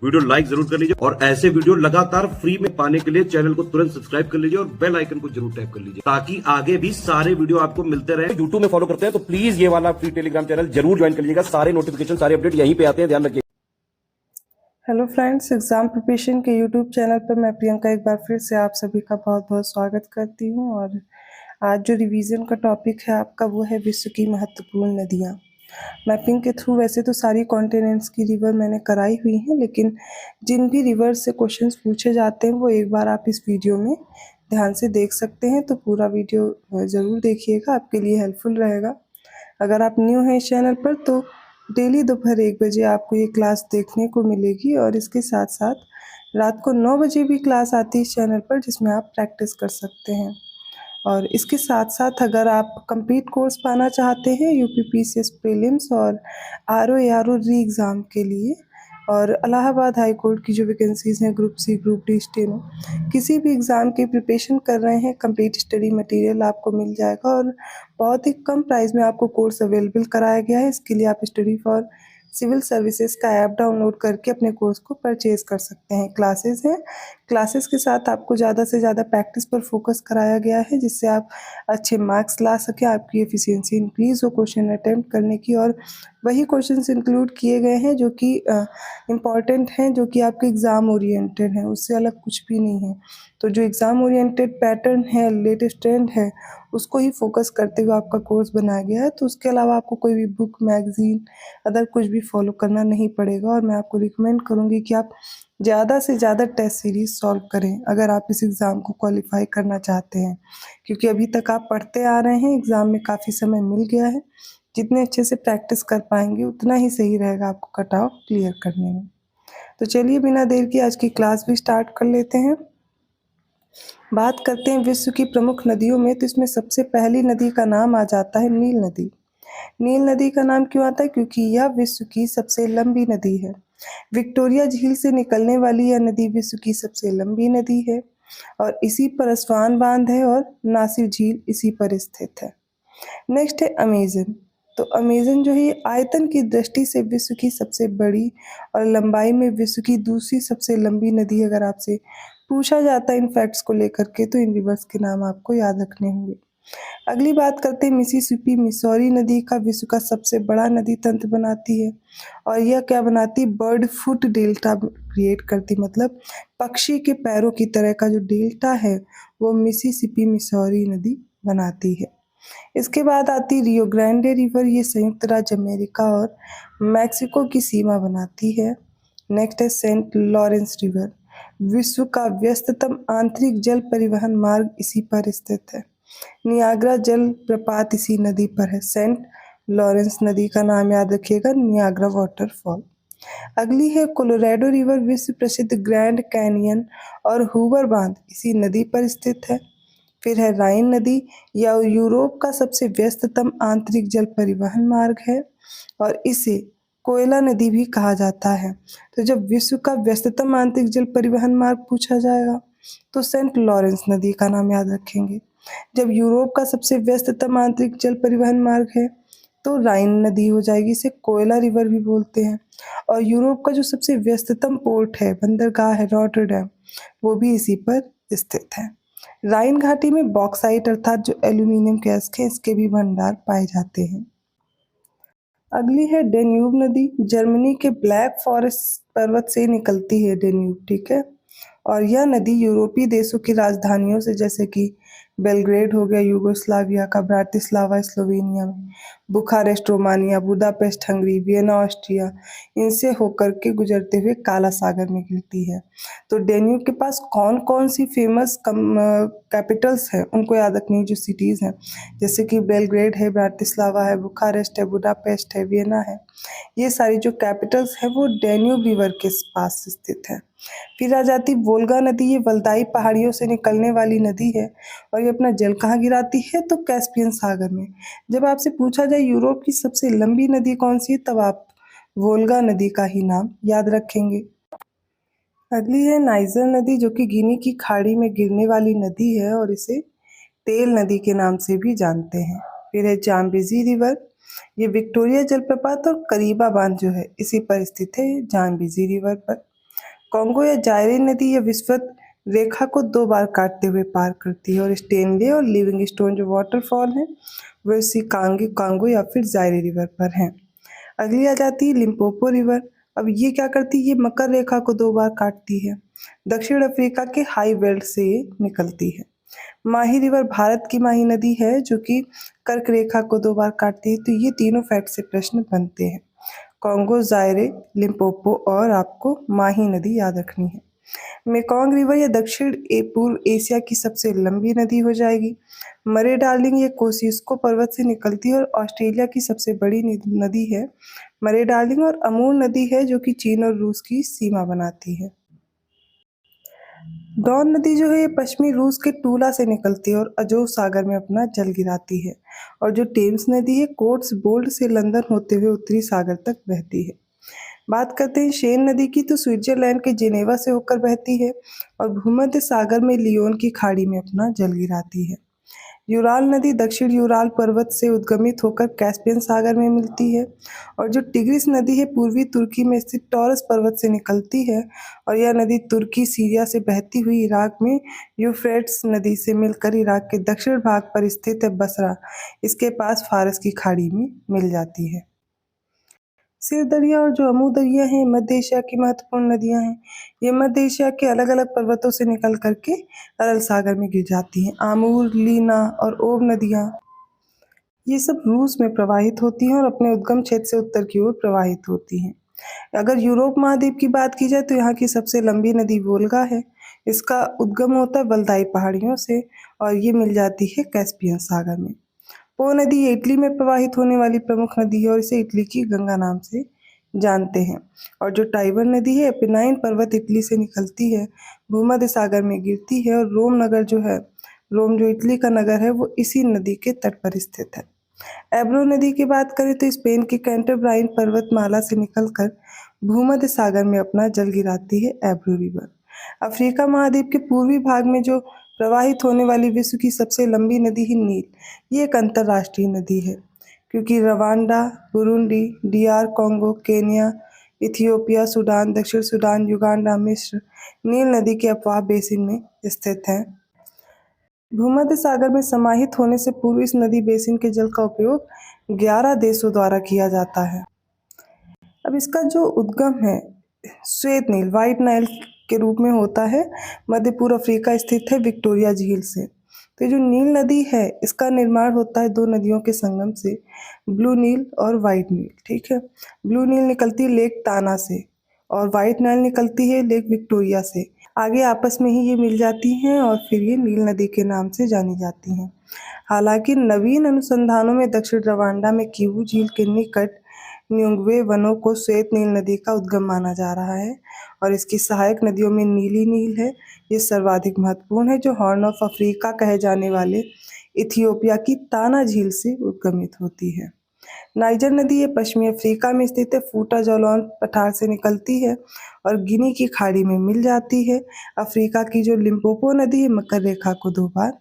Video like जरूर कर लीजिए और ऐसे वीडियो लगातार फ्री में पाने के लिए चैनल को तुरंत सब्सक्राइब कर लीजिए और बेल आइकन को जरूर टैप कर लीजिए ताकि आगे भी सारे वीडियो आपको मिलते रहे। यूट्यूब में फॉलो करते हैं तो प्लीज ये वाला फ्री टेलीग्राम चैनल जरूर ज्वाइन कर लीजिएगा। सारे नोटिफिकेशन सारे अपडेट यहीं पे आते हैं, ध्यान रखिए। हेलो फ्रेंड्स, एग्ज़ाम प्रिपरेशन के यूट्यूब चैनल पर मैं प्रियंका एक बार फिर से आप सभी का बहुत बहुत स्वागत करती हूं। और आज जो रिवीजन का टॉपिक है आपका वो है विश्व की महत्वपूर्ण नदियां। मैपिंग के थ्रू वैसे तो सारी कॉन्टिनेंट्स की रिवर मैंने कराई हुई हैं, लेकिन जिन भी रिवर से क्वेश्चंस पूछे जाते हैं वो एक बार आप इस वीडियो में ध्यान से देख सकते हैं। तो पूरा वीडियो ज़रूर देखिएगा, आपके लिए हेल्पफुल रहेगा। अगर आप न्यू हैं इस चैनल पर तो डेली दोपहर 1 बजे आपको ये क्लास देखने को मिलेगी और इसके साथ साथ रात को 9 बजे भी क्लास आती है इस चैनल पर, जिसमें आप प्रैक्टिस कर सकते हैं। और इसके साथ साथ अगर आप कंप्लीट कोर्स पाना चाहते हैं यूपीपीसीएस प्रीलिम्स और आरओ एआरओ री एग्ज़ाम के लिए, और इलाहाबाद हाई कोर्ट की जो वैकेंसीज़ हैं group C, group D, steno, किसी भी एग्ज़ाम की प्रिपरेशन कर रहे हैं, कंप्लीट स्टडी मटेरियल आपको मिल जाएगा और बहुत ही कम प्राइस में आपको कोर्स अवेलेबल कराया गया है। इसके लिए आप स्टडी फॉर सिविल सर्विसेज का ऐप डाउनलोड करके अपने कोर्स को परचेज़ कर सकते हैं। क्लासेस हैं, क्लासेस के साथ आपको ज़्यादा से ज़्यादा प्रैक्टिस पर फोकस कराया गया है, जिससे आप अच्छे मार्क्स ला सकें, आपकी एफिशिएंसी इंक्रीज़ हो क्वेश्चन अटेम्प्ट करने की। और वही क्वेश्चंस इंक्लूड किए गए हैं जो कि इम्पॉर्टेंट हैं, जो कि आपके एग्ज़ाम ओरिएंटेड हैं, उससे अलग कुछ भी नहीं है। तो जो एग्ज़ाम ओरिएंटेड पैटर्न है, लेटेस्ट ट्रेंड है, उसको ही फोकस करते हुए आपका कोर्स बनाया गया है। तो उसके अलावा आपको कोई भी बुक, मैगज़ीन, अदर कुछ भी फॉलो करना नहीं पड़ेगा। और मैं आपको रिकमेंड करूँगी कि आप ज़्यादा से ज़्यादा टेस्ट सीरीज़ सॉल्व करें अगर आप इस एग्ज़ाम को क्वालिफ़ाई करना चाहते हैं, क्योंकि अभी तक आप पढ़ते आ रहे हैं, एग्ज़ाम में काफ़ी समय मिल गया है। जितने अच्छे से प्रैक्टिस कर पाएंगे उतना ही सही रहेगा आपको कट ऑफ क्लियर करने में। तो चलिए बिना देर के आज की क्लास भी स्टार्ट कर लेते हैं। बात करते हैं विश्व की प्रमुख नदियों में, तो इसमें सबसे पहली नदी का नाम आ जाता है नील नदी। नील नदी का नाम क्यों आता है? क्योंकि यह विश्व की सबसे लंबी नदी है। विक्टोरिया झील से निकलने वाली यह नदी विश्व की सबसे लंबी नदी है और इसी पर अस्वान बांध है और नासिर झील इसी पर स्थित है। नेक्स्ट है अमेजन। तो अमेजन जो है ये आयतन की दृष्टि से विश्व की सबसे बड़ी और लंबाई में विश्व की दूसरी सबसे लंबी नदी। अगर आपसे पूछा जाता है इन फैक्ट्स को लेकर के तो इन रिवर्स के नाम आपको याद रखने होंगे। अगली बात करते हैं मिसिसिपी। मिसौरी नदी का विश्व का सबसे बड़ा नदी तंत्र बनाती है और यह क्या बनाती है? बर्ड फुट डेल्टा क्रिएट करती, मतलब पक्षी के पैरों की तरह का जो डेल्टा है वो मिसिसिपी मिसौरी नदी बनाती है। इसके बाद आती रियो ग्रांडे रिवर। ये संयुक्त राज्य अमेरिका और मैक्सिको की सीमा बनाती है। नेक्स्ट है सेंट लॉरेंस रिवर। विश्व का व्यस्ततम आंतरिक जल परिवहन मार्ग इसी पर स्थित है। नियाग्रा जल प्रपात इसी नदी पर है। सेंट लॉरेंस नदी का नाम याद रखिएगा, नियाग्रा वाटरफॉल। अगली है कोलोराडो रिवर। विश्व प्रसिद्ध ग्रैंड कैनियन और हूवर बांध इसी नदी पर स्थित है। फिर है राइन नदी, या यूरोप का सबसे व्यस्ततम आंतरिक जल परिवहन मार्ग है और इसे कोयला नदी भी कहा जाता है। तो जब विश्व का व्यस्ततम आंतरिक जल परिवहन मार्ग पूछा जाएगा तो सेंट लॉरेंस नदी का नाम याद रखेंगे। जब यूरोप का सबसे व्यस्ततम आंतरिक जल परिवहन मार्ग है तो राइन नदी हो जाएगी, इसे कोयला रिवर भी बोलते हैं। और यूरोप का जो सबसे व्यस्ततम पोर्ट है, बंदरगाह है रॉटरडैम, वो भी इसी पर स्थित है। राइन घाटी में बॉक्साइट अर्थात जो एल्यूमिनियम गैस है इसके भी भंडार पाए जाते हैं। अगली है डेन्यूब नदी। जर्मनी के ब्लैक फॉरेस्ट पर्वत से निकलती है डेन्यूब, ठीक है। और यह नदी यूरोपीय देशों की राजधानियों से, जैसे कि बेलग्रेड हो गया यूगोस्लाविया का, ब्राटिस्लावा स्लोवेनिया में, Bucharest Romania, Budapest Hungary, Vienna Austria, इनसे होकर के गुजरते हुए काला सागर में गिरती है। तो डेन्यूब के पास कौन कौन सी फेमस कैपिटल्स हैं उनको याद रखनी, जो सिटीज़ हैं, जैसे कि बेलग्रेड है, ब्राटिस्लावा है, बुखारेस्ट है, बुडापेस्ट है, वियना है। ये सारी जो कैपिटल्स हैं वो डेन्यूब रिवर के पास स्थित है। फिर आ जाती वोल्गा नदी। ये वल्दाई पहाड़ियों से निकलने वाली नदी है और ये अपना जल कहाँ गिराती है? तो कैस्पियन सागर में। जब आपसे पूछा जाए यूरोप की सबसे लंबी नदी कौन सी है, तब आप वोल्गा नदी का ही नाम याद रखेंगे। अगली है नाइजर नदी, जो कि गिनी की खाड़ी में गिरने वाली नदी है और इसे तेल नदी के नाम से भी जानते हैं। फिर है जाम्बेजी रिवर। ये विक्टोरिया जलप्रपात और करीबा बांध जो है इसी पर स्थित है, जाम्बेजी रिवर पर। कॉन्गो या जायरे नदी या विषुवत रेखा को 2 बार काटते हुए पार करती है। और स्टेनले और लिविंगस्टोन जो वाटरफॉल है वो इसी कांगो या फिर जायरे रिवर पर है। अगली आ जाती है लिम्पोपो रिवर। अब ये क्या करती है, ये मकर रेखा को 2 बार काटती है। दक्षिण अफ्रीका के हाई वेल्ड से ये निकलती है। माही रिवर भारत की माही नदी है जो कि कर्क रेखा को 2 बार काटती है। तो ये तीनों फैक्ट से प्रश्न बनते हैं। कॉन्गो, जायरे, लिम्पोपो और आपको माही नदी याद रखनी है। मेकोंग रिवर या दक्षिण पूर्व एशिया की सबसे लंबी नदी हो जाएगी। मरे डार्लिंग ये कोसिस्को पर्वत से निकलती है और ऑस्ट्रेलिया की सबसे बड़ी नदी है मरे डार्लिंग। और अमूर नदी है जो कि चीन और रूस की सीमा बनाती है। डॉन नदी जो है ये पश्चिमी रूस के टूला से निकलती है और अजोव सागर में अपना जल गिराती है। और जो टेम्स नदी है कोट्स बोल्ड से लंदन होते हुए उत्तरी सागर तक बहती है। बात करते हैं शेन नदी की, तो स्विट्जरलैंड के जेनेवा से होकर बहती है और भूमध्य सागर में लियोन की खाड़ी में अपना जल गिराती है। यूराल नदी दक्षिण यूराल पर्वत से उद्गमित होकर कैस्पियन सागर में मिलती है। और जो टिग्रिस नदी है पूर्वी तुर्की में स्थित टॉरस पर्वत से निकलती है और यह नदी तुर्की सीरिया से बहती हुई इराक में यूफ्रेट्स नदी से मिलकर इराक के दक्षिण भाग पर स्थित है बसरा, इसके पास फारस की खाड़ी में मिल जाती है। सिर दरिया और जो अमू दरिया हैं मध्य एशिया की महत्वपूर्ण नदियां हैं। ये मध्य एशिया के अलग अलग पर्वतों से निकल करके अरल सागर में गिर जाती हैं। आमूर, लीना और ओब नदियां ये सब रूस में प्रवाहित होती हैं और अपने उद्गम क्षेत्र से उत्तर की ओर प्रवाहित होती हैं। अगर यूरोप महाद्वीप की बात की जाए तो यहाँ की सबसे लंबी नदी वोल्गा है। इसका उद्गम होता है वल्दाई पहाड़ियों से और ये मिल जाती है कैस्पियन सागर में। पो नदी इटली में प्रवाहित होने वाली प्रमुख नदी है और इसे इटली की गंगा नाम से जानते हैं। और जो टाइबर नदी है एपेनाइन पर्वत इटली से निकलती है, भूमध्य सागर में गिरती है और रोम नगर जो है, रोम जो इटली का नगर है वो इसी नदी के तट पर स्थित है। एब्रो नदी की बात करें तो स्पेन के कैंटरब्राइन पर्वतमाला से निकलकर भूमध्य सागर में अपना जल गिराती है एब्रो रिवर। अफ्रीका महाद्वीप के पूर्वी भाग में जो प्रवाहित होने वाली विश्व की सबसे लंबी नदी है नील, ये एक अंतर्राष्ट्रीय नदी है क्योंकि Rwanda, Burundi, DR Congo, Kenya, Ethiopia, Sudan, दक्षिण सूडान, युगांडा, मिस्र नील नदी के अफवाह बेसिन में स्थित हैं। भूमध्य सागर में समाहित होने से पूर्व इस नदी बेसिन के जल का उपयोग 11 देशों द्वारा किया जाता है। अब इसका जो उद्गम है श्वेत नील, व्हाइट नाइल के रूप में होता है, मध्य पूर्व अफ्रीका स्थित है विक्टोरिया झील से। तो जो नील नदी है इसका निर्माण होता है 2 नदियों के संगम से, ब्लू नील और व्हाइट नील। ठीक है, ब्लू नील निकलती है लेक ताना से और व्हाइट नाइल निकलती है लेक विक्टोरिया से। आगे आपस में ही ये मिल जाती हैं और फिर ये नील नदी के नाम से जानी जाती हैं। हालांकि नवीन अनुसंधानों में दक्षिण रवांडा में किवू झील के निकट न्योंगवे वनों को श्वेत नील नदी का उद्गम माना जा रहा है और इसकी सहायक नदियों में नीली नील है, ये सर्वाधिक महत्वपूर्ण है जो हॉर्न ऑफ अफ्रीका कहे जाने वाले इथियोपिया की ताना झील से उद्गमित होती है। नाइजर नदी ये पश्चिमी अफ्रीका में स्थित है, फूटा जौलौन पठार से निकलती है और गिनी की खाड़ी में मिल जाती है। अफ्रीका की जो लिम्पोपो नदी है मकर रेखा को 2 बार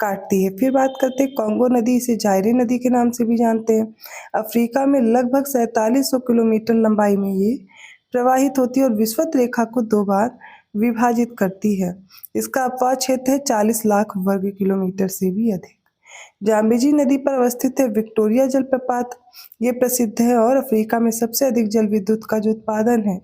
काटती है। फिर बात करते हैं कॉन्गो नदी, इसे जायरे नदी के नाम से भी जानते हैं। अफ्रीका में लगभग 4700 किलोमीटर लंबाई में ये प्रवाहित होती है और विषुवत रेखा को 2 बार विभाजित करती है। इसका अपवाह क्षेत्र है 40 लाख वर्ग किलोमीटर से भी अधिक। जाम्बेजी नदी पर अवस्थित है विक्टोरिया जलप्रपात, ये प्रसिद्ध है और अफ्रीका में सबसे अधिक जल विद्युत का जो उत्पादन है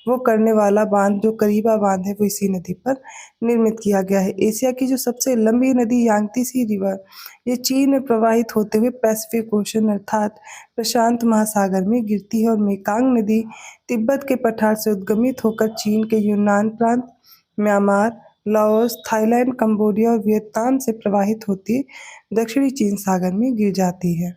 वो करने वाला बांध जो करीबा बांध है वो इसी नदी पर निर्मित किया गया है। एशिया की जो सबसे लंबी नदी यांगत्से रिवर, ये चीन में प्रवाहित होते हुए पैसिफिक ओशन अर्थात प्रशांत महासागर में गिरती है और मेकांग नदी तिब्बत के पठार से उद्गमित होकर चीन के यूनान प्रांत, म्यांमार, लाओस, थाईलैंड, कंबोडिया और वियतनाम से प्रवाहित होती दक्षिणी चीन सागर में गिर जाती है।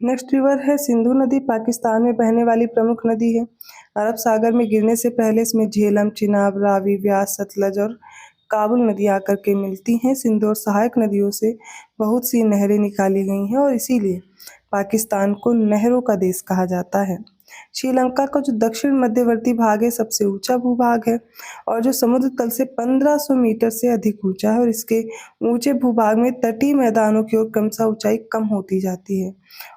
नेक्स्ट रिवर है सिंधु नदी, पाकिस्तान में बहने वाली प्रमुख नदी है। अरब सागर में गिरने से पहले इसमें झेलम, चिनाब, रावी, व्यास, सतलज और काबुल नदियाँ आकर के मिलती हैं। सिंधु और सहायक नदियों से बहुत सी नहरें निकाली गई हैं और इसीलिए पाकिस्तान को नहरों का देश कहा जाता है। श्रीलंका का जो दक्षिण मध्यवर्ती भाग है सबसे ऊंचा भूभाग है और जो समुद्र तल से 1500 मीटर से अधिक ऊंचा है और इसके ऊंचे भूभाग में तटीय मैदानों की ओर क्रमशः ऊंचाई कम होती जाती है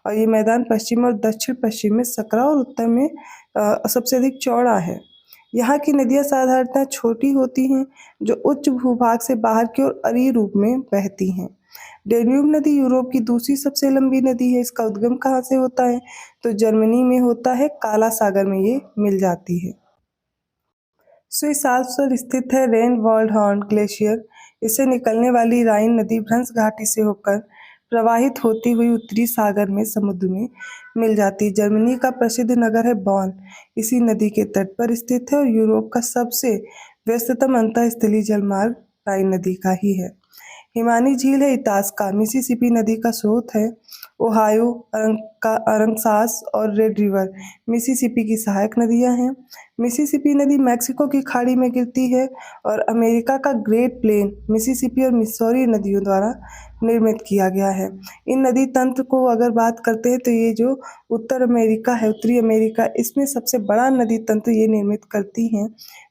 और ये मैदान पश्चिम और दक्षिण पश्चिम में सकरा और उत्तर में सबसे अधिक चौड़ा है। यहाँ की नदियाँ साधारणतः छोटी होती हैं जो उच्च भूभाग से बाहर की ओर अरी रूप में बहती हैं। डेन्यूब नदी यूरोप की दूसरी सबसे लंबी नदी है। इसका उद्गम कहाँ से होता है? तो जर्मनी में होता है, काला सागर में ये मिल जाती है। स्विस आल्प्स पर स्थित है रेन वाल्डहॉर्न ग्लेशियर। इससे निकलने वाली राइन नदी भ्रंश घाटी से होकर प्रवाहित होती हुई उत्तरी सागर में समुद्र में मिल जाती है। जर्मनी का प्रसिद्ध नगर है बॉन इसी नदी के तट पर स्थित है और यूरोप का सबसे व्यस्ततम अंतःस्थलीय जलमार्ग राइन नदी का ही है। हिमानी झील है इतास्का, मिसिसिपी नदी का स्रोत है। ओहायो, अरकानसास और रेड रिवर मिसिसिपी की सहायक नदियां हैं। मिसिसिपी नदी मैक्सिको की खाड़ी में गिरती है और अमेरिका का ग्रेट प्लेन मिसिसिपी और मिसौरी नदियों द्वारा निर्मित किया गया है। इन नदी तंत्र को अगर बात करते हैं तो ये जो उत्तर अमेरिका है, उत्तरी अमेरिका, इसमें सबसे बड़ा नदी तंत्र ये निर्मित करती हैं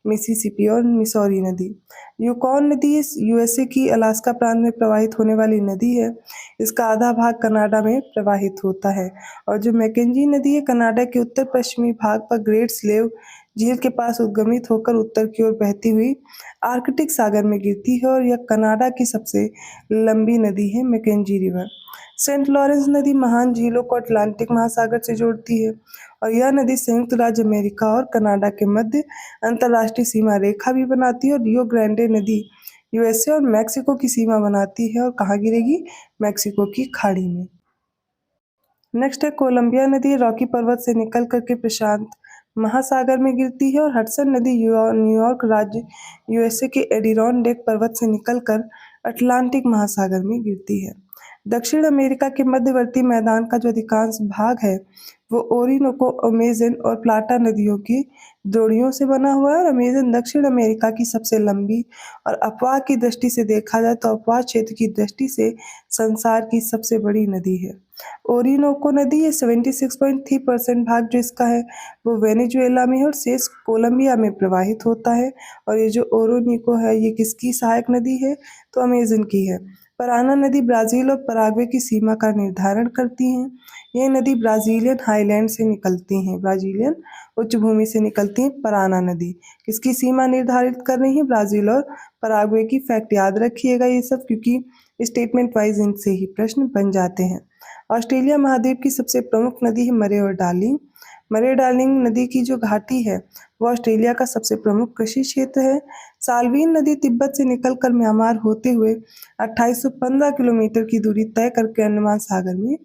मिसिसिपी और मिसौरी नदी। यूकॉन नदी यूएसए की अलास्का प्रांत में प्रवाहित होने वाली नदी है। इसका आधा भाग कनाडा में प्रवाहित होता है और जो मैकेंजी नदी है कनाडा के उत्तर पश्चिमी भाग पर ग्रेट स्लेव झील के पास उद्गमित होकर उत्तर की ओर बहती हुई आर्कटिक सागर में गिरती है और यह कनाडा की सबसे लंबी नदी है मैकेंजी रिवर। सेंट लॉरेंस नदी महान झीलों को अटलांटिक महासागर से जोड़ती है और यह नदी संयुक्त राज्य अमेरिका और कनाडा के मध्य अंतर्राष्ट्रीय सीमा रेखा भी बनाती है और रियो ग्रांडे नदी यूएसए और मैक्सिको की सीमा बनाती है और कहाँ गिरेगी? मैक्सिको की खाड़ी में। नेक्स्ट है कोलंबिया नदी, रॉकी पर्वत से निकल करके प्रशांत महासागर में गिरती है और हडसन नदी न्यूयॉर्क राज्य यूएसए के एडिरॉनडेक पर्वत से निकलकर अटलांटिक महासागर में गिरती है। दक्षिण अमेरिका के मध्यवर्ती मैदान का जो अधिकांश भाग है वो ओरिनोको, अमेजन और प्लाटा नदियों की जोड़ियों से बना हुआ है और अमेजन दक्षिण अमेरिका की सबसे लंबी और अपवाह की दृष्टि से देखा जाए तो अपवाह क्षेत्र की दृष्टि से संसार की सबसे बड़ी नदी है। ओरिनोको नदी ये 76.3% भाग जो इसका है वो वेनेजुएला में है और शेष कोलंबिया में प्रवाहित होता है। और ये जो ओरोनिको है ये किसकी सहायक नदी है? तो अमेजन की है। पराना नदी ब्राज़ील और पराग्वे की सीमा का निर्धारण करती हैं। ये नदी ब्राज़ीलियन हाईलैंड से निकलती हैं, ब्राज़ीलियन उच्च भूमि से निकलती हैं। पराना नदी किसकी सीमा निर्धारित कर रही है? ब्राज़ील और पराग्वे की। फैक्ट याद रखिएगा ये सब, क्योंकि स्टेटमेंट वाइज इनसे ही प्रश्न बन जाते हैं। ऑस्ट्रेलिया महाद्वीप की सबसे प्रमुख नदी है मरे और डार्लिंग। मरे डार्लिंग नदी की जो घाटी है वो ऑस्ट्रेलिया का सबसे प्रमुख कृषि क्षेत्र है। साल्वीन नदी तिब्बत से निकलकर म्यांमार होते हुए 2815 किलोमीटर की दूरी तय करके अंडमान सागर में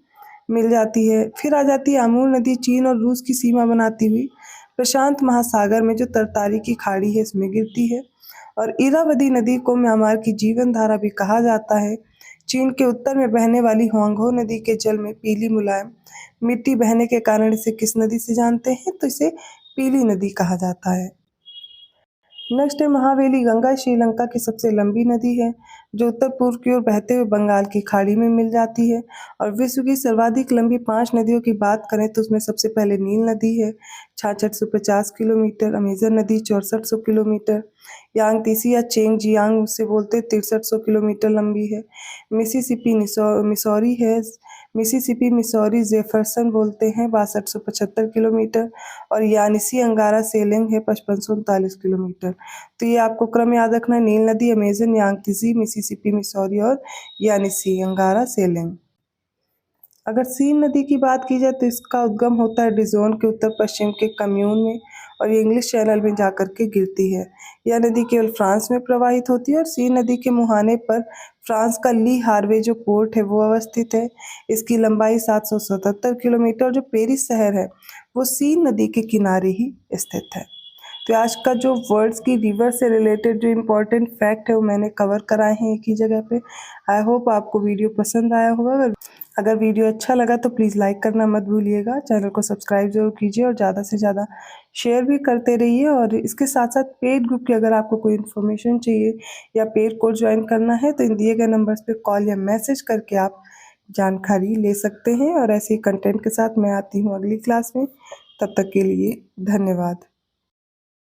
मिल जाती है। फिर आ जाती है आमूर नदी, चीन और रूस की सीमा बनाती हुई प्रशांत महासागर में जो तरतारी की खाड़ी है इसमें गिरती है। और इरावदी नदी को म्यांमार की जीवन धारा भी कहा जाता है। चीन के उत्तर में बहने वाली हुआंगहो नदी के जल में पीली मुलायम मिट्टी बहने के कारण इसे किस नदी से जानते हैं? तो इसे पीली नदी कहा जाता है। नेक्स्ट है महावेली गंगा, श्रीलंका की सबसे लंबी नदी है जो उत्तर पूर्व की ओर बहते हुए बंगाल की खाड़ी में मिल जाती है। और विश्व की सर्वाधिक लंबी 5 नदियों की बात करें तो उसमें सबसे पहले नील नदी है 6650 किलोमीटर, अमेजन नदी 6400 किलोमीटर, यांगतीसी या चेंग जियांग से बोलते 6300 किलोमीटर लंबी है। मिसिसिपी मिसौरी है, मिसिसिपी मिसौरी जेफरसन बोलते हैं 6275 किलोमीटर और यानिसी अंगारा सेलिंग है 5539 किलोमीटर। तो ये आपको क्रम याद रखना है, नील नदी, अमेजन, यांगतीसी, मिसिसिपी मिसौरी और यानिसी अंगारा सेलिंग। अगर सीन नदी की बात की जाए तो इसका उद्गम होता है डिजोन के उत्तर पश्चिम के कम्यून में और ये इंग्लिश चैनल में जाकर के गिरती है। यह नदी केवल फ्रांस में प्रवाहित होती है और सीन नदी के मुहाने पर फ्रांस का ली हार्वे जो पोर्ट है वो अवस्थित है। इसकी लंबाई 777 किलोमीटर। जो पेरिस शहर है वो सीन नदी के किनारे ही स्थित है। तो आज का जो वर्ड्स की रिवर से रिलेटेड जो इम्पोर्टेंट फैक्ट है वो मैंने कवर कराए हैं एक ही जगह पे। आई होप आपको वीडियो पसंद आया होगा। अगर वीडियो अच्छा लगा तो प्लीज़ लाइक करना मत भूलिएगा, चैनल को सब्सक्राइब जरूर कीजिए और ज़्यादा से ज़्यादा शेयर भी करते रहिए। और इसके साथ साथ पेड ग्रुप की अगर आपको कोई इन्फॉर्मेशन चाहिए या पेड कोर्स ज्वाइन करना है तो इन दिए गए नंबर्स पे कॉल या मैसेज करके आप जानकारी ले सकते हैं। और ऐसे ही कंटेंट के साथ मैं आती हूँ अगली क्लास में। तब तक के लिए धन्यवाद।